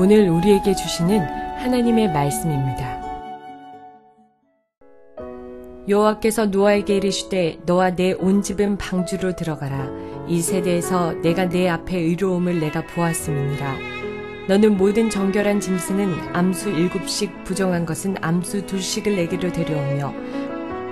오늘 우리에게 주시는 하나님의 말씀입니다. 여호와께서 노아에게 이르시되 너와 내 온 집은 방주로 들어가라. 이 세대에서 내가 내 앞에 의로움을 내가 보았음이니라. 너는 모든 정결한 짐승은 암수 7씩 부정한 것은 암수 2씩을 내게로 데려오며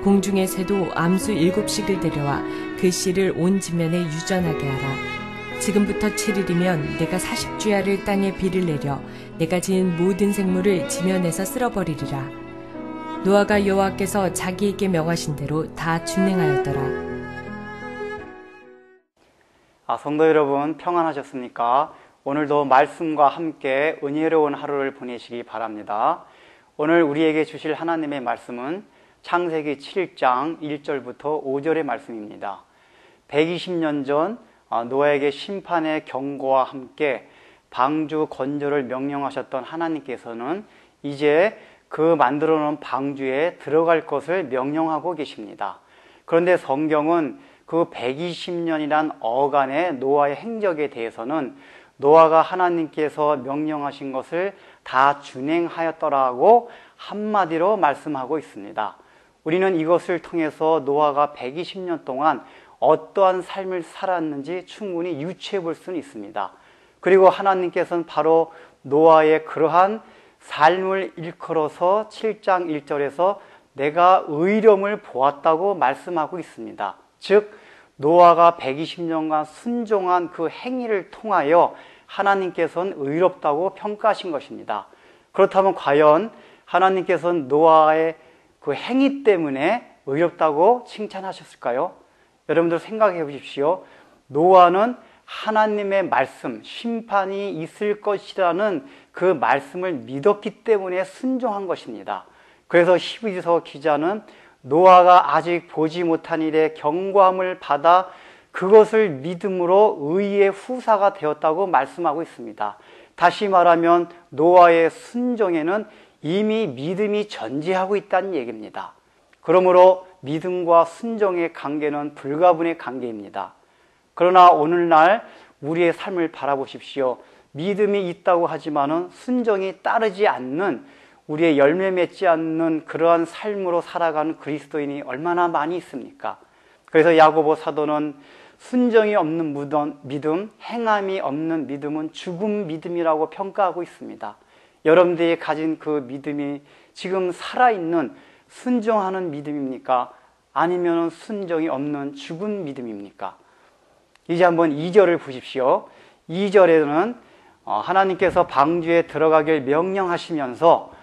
공중의 새도 암수 7씩을 데려와 그 씨를 온 지면에 유전하게 하라. 지금부터 7일이면 내가 40주야를 땅에 비를 내려 내가 지은 모든 생물을 지면에서 쓸어버리리라. 노아가 여호와께서 자기에게 명하신 대로 다 준행하였더라. 성도 여러분, 평안하셨습니까? 오늘도 말씀과 함께 은혜로운 하루를 보내시기 바랍니다. 오늘 우리에게 주실 하나님의 말씀은 창세기 7장 1절부터 5절의 말씀입니다. 120년 전 노아에게 심판의 경고와 함께 방주 건조를 명령하셨던 하나님께서는 이제 그 만들어 놓은 방주에 들어갈 것을 명령하고 계십니다. 그런데 성경은 그 120년이란 어간의 노아의 행적에 대해서는 노아가 하나님께서 명령하신 것을 다 준행하였더라고 한마디로 말씀하고 있습니다. 우리는 이것을 통해서 노아가 120년 동안 어떠한 삶을 살았는지 충분히 유추해 볼 수는 있습니다. 그리고 하나님께서는 바로 노아의 그러한 삶을 일컬어서 7장 1절에서 내가 의로움을 보았다고 말씀하고 있습니다. 즉 노아가 120년간 순종한 그 행위를 통하여 하나님께서는 의롭다고 평가하신 것입니다. 그렇다면 과연 하나님께서는 노아의 그 행위 때문에 의롭다고 칭찬하셨을까요? 여러분들 생각해 보십시오. 노아는 하나님의 말씀, 심판이 있을 것이라는 그 말씀을 믿었기 때문에 순종한 것입니다. 그래서 히브리서 기자는 노아가 아직 보지 못한 일에 경고함을 받아 그것을 믿음으로 의의 후사가 되었다고 말씀하고 있습니다. 다시 말하면 노아의 순종에는 이미 믿음이 전제하고 있다는 얘기입니다. 그러므로 믿음과 순종의 관계는 불가분의 관계입니다. 그러나 오늘날 우리의 삶을 바라보십시오. 믿음이 있다고 하지만은 순종이 따르지 않는, 우리의 열매 맺지 않는 그러한 삶으로 살아가는 그리스도인이 얼마나 많이 있습니까? 그래서 야고보 사도는 순종이 없는 믿음, 행함이 없는 믿음은 죽은 믿음이라고 평가하고 있습니다. 여러분들이 가진 그 믿음이 지금 살아있는 순종하는 믿음입니까? 아니면 순종이 없는 죽은 믿음입니까? 이제 한번 2절을 보십시오. 2절에는 하나님께서 방주에 들어가길 명령하시면서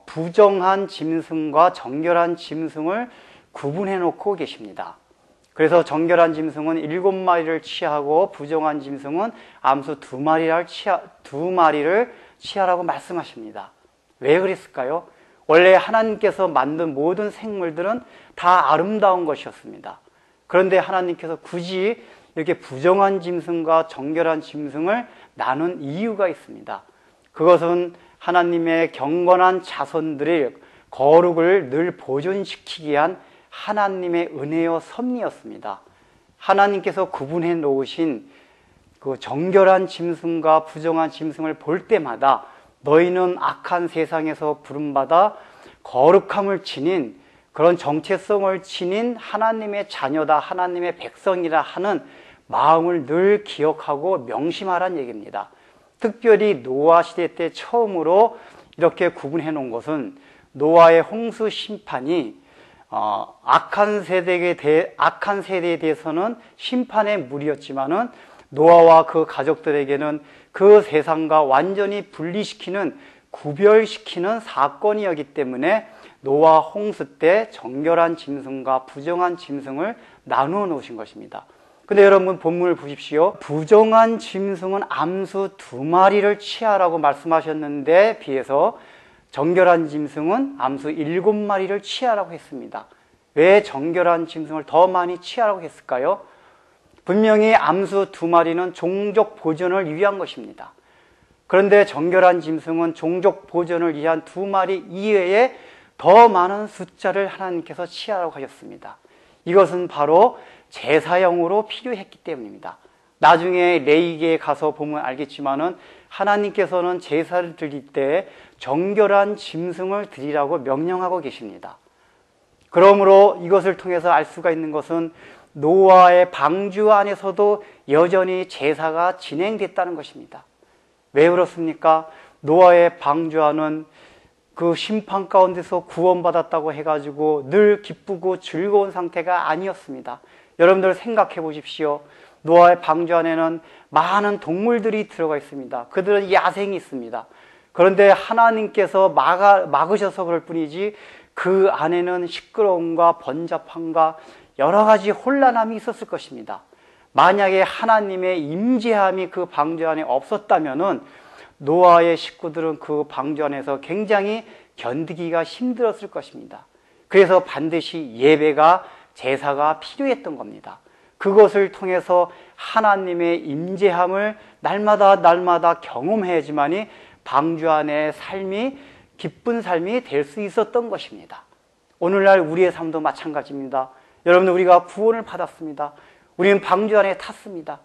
부정한 짐승과 정결한 짐승을 구분해 놓고 계십니다. 그래서 정결한 짐승은 7마리를 취하고 부정한 짐승은 암수 2마리를 취하라고 말씀하십니다. 왜 그랬을까요? 원래 하나님께서 만든 모든 생물들은 다 아름다운 것이었습니다. 그런데 하나님께서 굳이 이렇게 부정한 짐승과 정결한 짐승을 나눈 이유가 있습니다. 그것은 하나님의 경건한 자손들의 거룩을 늘 보존시키기 위한 하나님의 은혜와 섭리였습니다. 하나님께서 구분해 놓으신 그 정결한 짐승과 부정한 짐승을 볼 때마다 너희는 악한 세상에서 부름받아 거룩함을 지닌 그런 정체성을 지닌 하나님의 자녀다, 하나님의 백성이라 하는 마음을 늘 기억하고 명심하라는 얘기입니다. 특별히 노아 시대 때 처음으로 이렇게 구분해 놓은 것은 노아의 홍수 심판이 악한 세대에 대해서는 심판의 물이었지만은 노아와 그 가족들에게는 그 세상과 완전히 분리시키는, 구별시키는 사건이었기 때문에 노아 홍수 때 정결한 짐승과 부정한 짐승을 나누어 놓으신 것입니다. 근데 여러분 본문을 보십시오. 부정한 짐승은 암수 2마리를 취하라고 말씀하셨는데 비해서 정결한 짐승은 암수 7마리를 취하라고 했습니다. 왜 정결한 짐승을 더 많이 취하라고 했을까요? 분명히 암수 2마리는 종족 보존을 위한 것입니다. 그런데 정결한 짐승은 종족 보존을 위한 2마리 이외에 더 많은 숫자를 하나님께서 취하라고 하셨습니다. 이것은 바로 제사용으로 필요했기 때문입니다. 나중에 레위기에 가서 보면 알겠지만은 하나님께서는 제사를 드릴 때 정결한 짐승을 드리라고 명령하고 계십니다. 그러므로 이것을 통해서 알 수가 있는 것은 노아의 방주 안에서도 여전히 제사가 진행됐다는 것입니다. 왜 그렇습니까? 노아의 방주 안은 그 심판 가운데서 구원받았다고 해가지고 늘 기쁘고 즐거운 상태가 아니었습니다. 여러분들 생각해 보십시오. 노아의 방주 안에는 많은 동물들이 들어가 있습니다. 그들은 야생이 있습니다. 그런데 하나님께서 막으셔서 그럴 뿐이지 그 안에는 시끄러움과 번잡함과 여러 가지 혼란함이 있었을 것입니다. 만약에 하나님의 임재함이 그 방주 안에 없었다면은 노아의 식구들은 그 방주 안에서 굉장히 견디기가 힘들었을 것입니다. 그래서 반드시 예배가, 제사가 필요했던 겁니다. 그것을 통해서 하나님의 임재함을 날마다 경험해야지만이 방주 안의 삶이 기쁜 삶이 될 수 있었던 것입니다. 오늘날 우리의 삶도 마찬가지입니다. 여러분, 우리가 구원을 받았습니다. 우리는 방주 안에 탔습니다.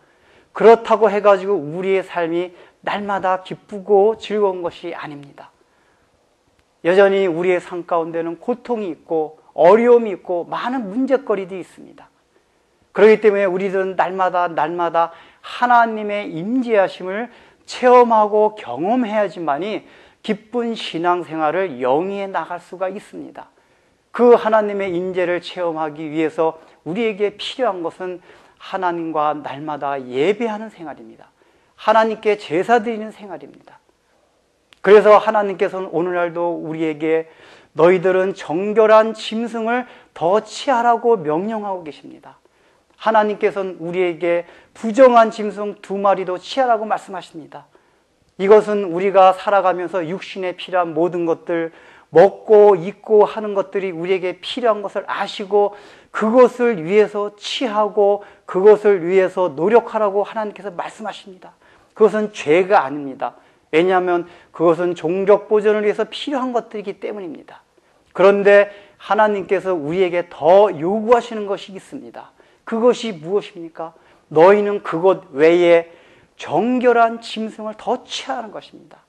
그렇다고 해가지고 우리의 삶이 날마다 기쁘고 즐거운 것이 아닙니다. 여전히 우리의 삶 가운데는 고통이 있고 어려움이 있고 많은 문제거리들이 있습니다. 그렇기 때문에 우리들은 날마다 하나님의 임재하심을 체험하고 경험해야지만이 기쁜 신앙생활을 영위해 나갈 수가 있습니다. 그 하나님의 임재를 체험하기 위해서 우리에게 필요한 것은 하나님과 날마다 예배하는 생활입니다. 하나님께 제사 드리는 생활입니다. 그래서 하나님께서는 오늘날도 우리에게 너희들은 정결한 짐승을 더 취하라고 명령하고 계십니다. 하나님께서는 우리에게 부정한 짐승 2마리도 취하라고 말씀하십니다. 이것은 우리가 살아가면서 육신에 필요한 모든 것들, 먹고 입고 하는 것들이 우리에게 필요한 것을 아시고 그것을 위해서 취하고 그것을 위해서 노력하라고 하나님께서 말씀하십니다. 그것은 죄가 아닙니다. 왜냐하면 그것은 종족 보존을 위해서 필요한 것들이기 때문입니다. 그런데 하나님께서 우리에게 더 요구하시는 것이 있습니다. 그것이 무엇입니까? 너희는 그것 외에 정결한 짐승을 더 취하는 것입니다.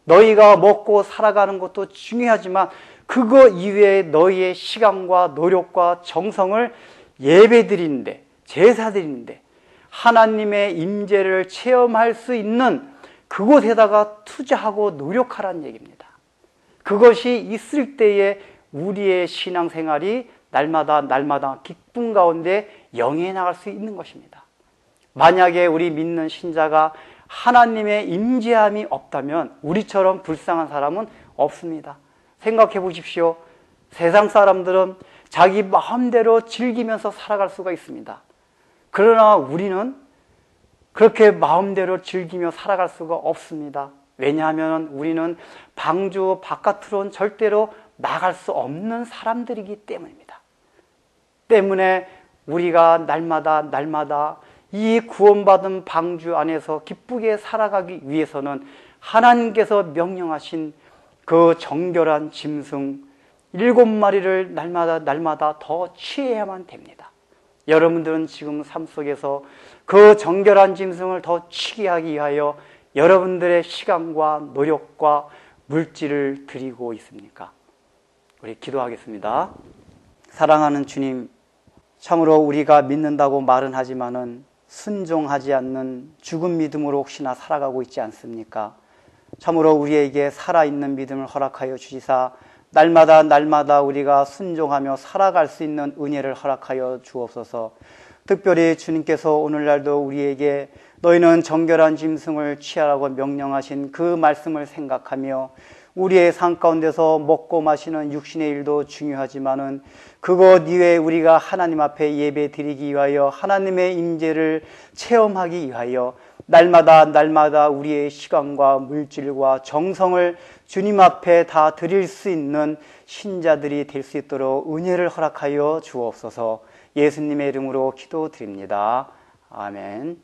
너희가 먹고 살아가는 것도 중요하지만 그거 이외에 너희의 시간과 노력과 정성을 예배드리는데, 제사드리는데 하나님의 임재를 체험할 수 있는 그곳에다가 투자하고 노력하라는 얘기입니다. 그것이 있을 때에 우리의 신앙생활이 날마다 기쁨 가운데 영위해 나갈 수 있는 것입니다. 만약에 우리 믿는 신자가 하나님의 임재함이 없다면 우리처럼 불쌍한 사람은 없습니다. 생각해 보십시오. 세상 사람들은 자기 마음대로 즐기면서 살아갈 수가 있습니다. 그러나 우리는 그렇게 마음대로 즐기며 살아갈 수가 없습니다. 왜냐하면 우리는 방주 바깥으로는 절대로 나갈 수 없는 사람들이기 때문입니다. 때문에 우리가 날마다 이 구원받은 방주 안에서 기쁘게 살아가기 위해서는 하나님께서 명령하신 그 정결한 짐승 7마리를 날마다 더 취해야만 됩니다. 여러분들은 지금 삶 속에서 그 정결한 짐승을 더 취하게 하기 위하여 여러분들의 시간과 노력과 물질을 드리고 있습니까? 우리 기도하겠습니다. 사랑하는 주님, 참으로 우리가 믿는다고 말은 하지만은 순종하지 않는 죽은 믿음으로 혹시나 살아가고 있지 않습니까? 참으로 우리에게 살아있는 믿음을 허락하여 주시사 날마다 우리가 순종하며 살아갈 수 있는 은혜를 허락하여 주옵소서. 특별히 주님께서 오늘날도 우리에게 너희는 정결한 짐승을 취하라고 명령하신 그 말씀을 생각하며 우리의 삶 가운데서 먹고 마시는 육신의 일도 중요하지만은 그것 이외에 우리가 하나님 앞에 예배 드리기 위하여 하나님의 임재를 체험하기 위하여 날마다 우리의 시간과 물질과 정성을 주님 앞에 다 드릴 수 있는 신자들이 될 수 있도록 은혜를 허락하여 주옵소서. 예수님의 이름으로 기도드립니다. 아멘.